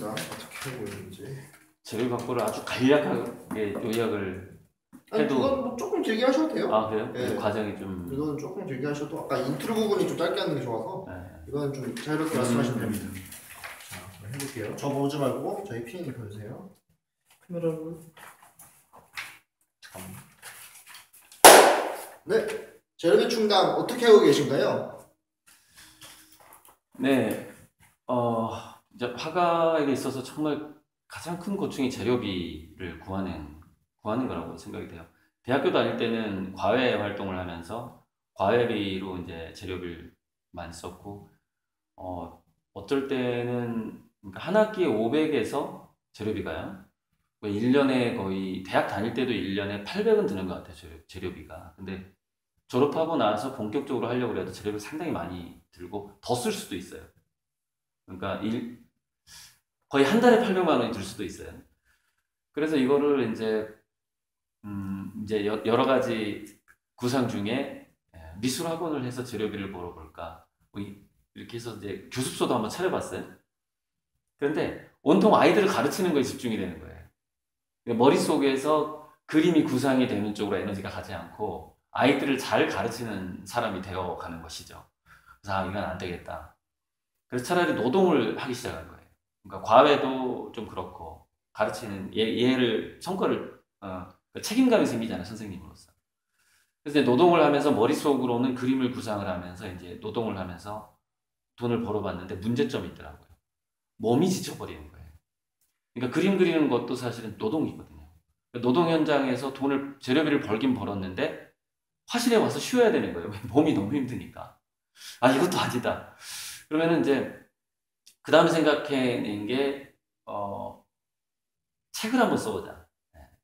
보겠습니다. 어떻게 하고 있는지. 재료 확보를 아주 간략하게 요약을 아니, 해도. 그건 뭐 조금 길게 하셔도 돼요. 아 그래요? 네. 과정이 좀. 이건 조금 길게 하셔도 아까 인트로 부분이 좀 짧게 하는 게 좋아서 이건 좀 자유롭게 말씀하시면 됩니다. 자, 그럼 해볼게요. 저 보지 말고 저희 피디님 보여주세요. 카메라를 잠깐만. 네, 재료비 충당 어떻게 하고 계신가요? 네, 이제 화가에게 있어서 정말 가장 큰 고충이 재료비를 구하는 거라고 생각이 돼요. 대학교 다닐 때는 과외 활동을 하면서 과외비로 이제 재료비를 많이 썼고, 어쩔 때는 그러니까 한 학기에 500에서 재료비가요. 1년에 거의 대학 다닐 때도 1년에 800은 드는 것 같아요. 재료비가. 근데 졸업하고 나서 본격적으로 하려고 해도 재료비 상당히 많이 들고 더 쓸 수도 있어요. 그러니까 거의 한 달에 800만 원이 들 수도 있어요. 그래서 이거를 이제 여러 가지 구상 중에 미술 학원을 해서 재료비를 벌어볼까 이렇게 해서 이제 교습소도 한번 차려봤어요. 그런데 온통 아이들을 가르치는 거에 집중이 되는 거예요. 그러니까 머릿속에서 그림이 구상이 되는 쪽으로 에너지가 가지 않고 아이들을 잘 가르치는 사람이 되어가는 것이죠. 그래서 이건 안 되겠다. 그래서 차라리 노동을 하기 시작한 거예요. 그러니까 과외도 좀 그렇고 가르치는 얘를 성과를 책임감이 생기잖아요, 선생님으로서. 그래서 이제 노동을 하면서 머릿속으로는 그림을 구상을 하면서 이제 노동을 하면서 돈을 벌어봤는데 문제점이 있더라고요. 몸이 지쳐버리는 거예요. 그러니까 그림 그리는 것도 사실은 노동이거든요. 노동 현장에서 재료비를 벌긴 벌었는데 화실에 와서 쉬어야 되는 거예요. 몸이 너무 힘드니까. 아, 이것도 아니다. 그러면은 이제 그 다음에 생각해낸 게 책을 한번 써보자.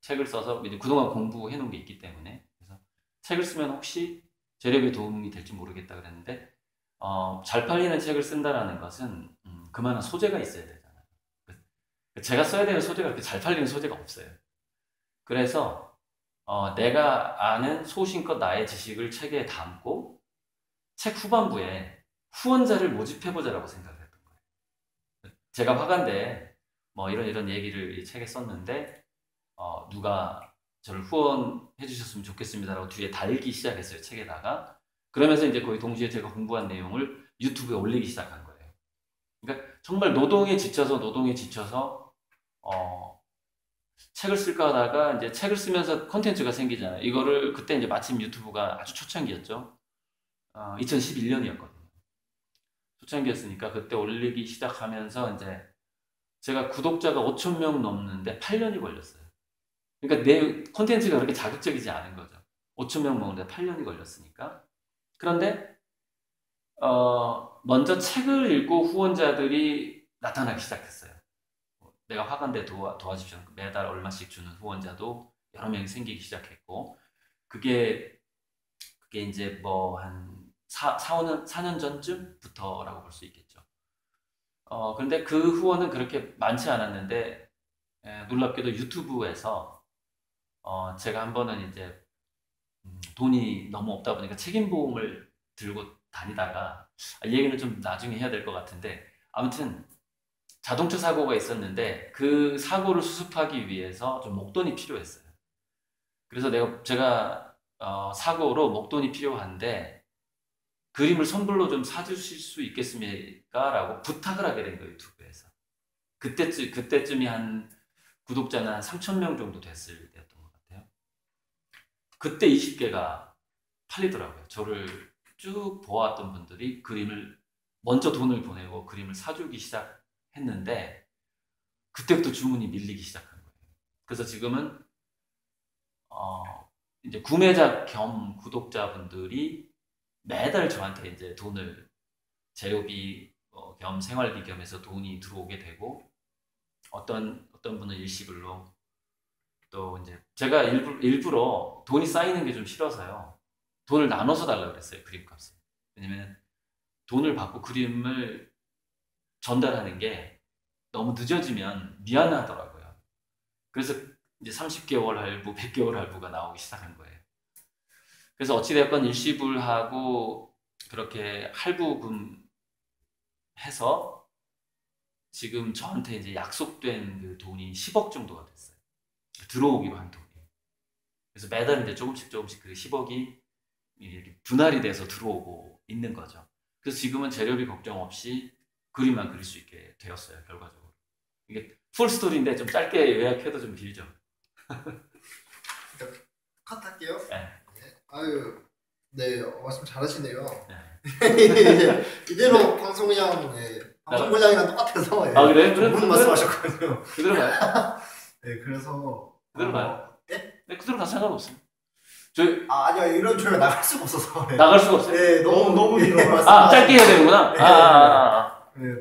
책을 써서 이제 그동안 공부해 놓은 게 있기 때문에 그래서 책을 쓰면 혹시 재료비에 도움이 될지 모르겠다 그랬는데 잘 팔리는 책을 쓴다라는 것은 그만한 소재가 있어야 되잖아요. 제가 써야 되는 소재가 그렇게 잘 팔리는 소재가 없어요. 그래서 내가 아는 소신껏 나의 지식을 책에 담고 책 후반부에 후원자를 모집해보자라고 생각을 했던 거예요. 제가 화가인데 뭐 이런 얘기를 이 책에 썼는데 누가 저를 후원해 주셨으면 좋겠습니다라고 뒤에 달기 시작했어요, 책에다가. 그러면서 이제 거의 동시에 제가 공부한 내용을 유튜브에 올리기 시작한 거예요. 그러니까 정말 노동에 지쳐서 책을 쓸까 하다가 이제 책을 쓰면서 컨텐츠가 생기잖아요. 이거를 그때 이제 마침 유튜브가 아주 초창기였죠. 2011년이었거든요. 초창기였으니까 그때 올리기 시작하면서 이제 제가 구독자가 5,000명 넘는데 8년이 걸렸어요. 그러니까 내 콘텐츠가 그렇게 자극적이지 않은 거죠. 5,000명 먹는데 8년이 걸렸으니까. 그런데 먼저 책을 읽고 후원자들이 나타나기 시작했어요. 내가 화가인데 도와주십시오. 매달 얼마씩 주는 후원자도 여러 명이 생기기 시작했고, 그게 이제 뭐 한 4년 전쯤부터라고 볼 수 있겠죠. 그런데 그 후원은 그렇게 많지 않았는데, 놀랍게도 유튜브에서 제가 한 번은 이제 돈이 너무 없다 보니까 책임보험을 들고 다니다가, 이 얘기는 좀 나중에 해야 될 것 같은데, 아무튼 자동차 사고가 있었는데 그 사고를 수습하기 위해서 좀 목돈이 필요했어요. 그래서 제가 사고로 목돈이 필요한데 그림을 선물로 좀 사주실 수 있겠습니까? 라고 부탁을 하게 된 거예요, 유튜브에서. 그때쯤이 한 구독자는 한 3,000명 정도 됐을 때였던 것 같아요. 그때 20개가 팔리더라고요. 저를 쭉 보아왔던 분들이 그림을 먼저 돈을 보내고 그림을 사주기 시작했는데 그때부터 주문이 밀리기 시작한 거예요. 그래서 지금은 이제 구매자 겸 구독자분들이 매달 저한테 이제 돈을 재료비 겸 생활비 겸해서 돈이 들어오게 되고 어떤 분은 일시불로 또 이제 제가 일부러 돈이 쌓이는 게 좀 싫어서요. 돈을 나눠서 달라고 그랬어요. 그림값을. 왜냐면 돈을 받고 그림을 전달하는 게 너무 늦어지면 미안하더라고요. 그래서 이제 30개월 할부, 100개월 할부가 나오기 시작한 거예요. 그래서 어찌됐건 일시불하고 그렇게 할부금 해서 지금 저한테 이제 약속된 그 돈이 10억 정도가 됐어요. 들어오기로 한 돈이. 그래서 매달 이제 조금씩 그 10억이 이렇게 분할이 돼서 들어오고 있는 거죠. 그래서 지금은 재료비 걱정 없이 그림만 그릴 수 있게 되었어요, 결과적으로. 이게 풀 스토리인데 좀 짧게 요약해도 좀 길죠. 컷할게요. 네. 아유, 네, 말씀 잘하시네요. 네. 이대로 방송 그냥 방송 분량이랑 똑같아서 아 그래? 무슨 말씀하셨거든요. 그대로 가요. 네, 그래서 그대로 가요. 네? 네, 그대로 가서 상관없어요. 저희 아니요, 이런 저희가 나갈 수가 없어서. 나갈 수가 없어요. 네, 너무 너무 길어. 아 짧게 해야 되는구나. 네. 아. 네,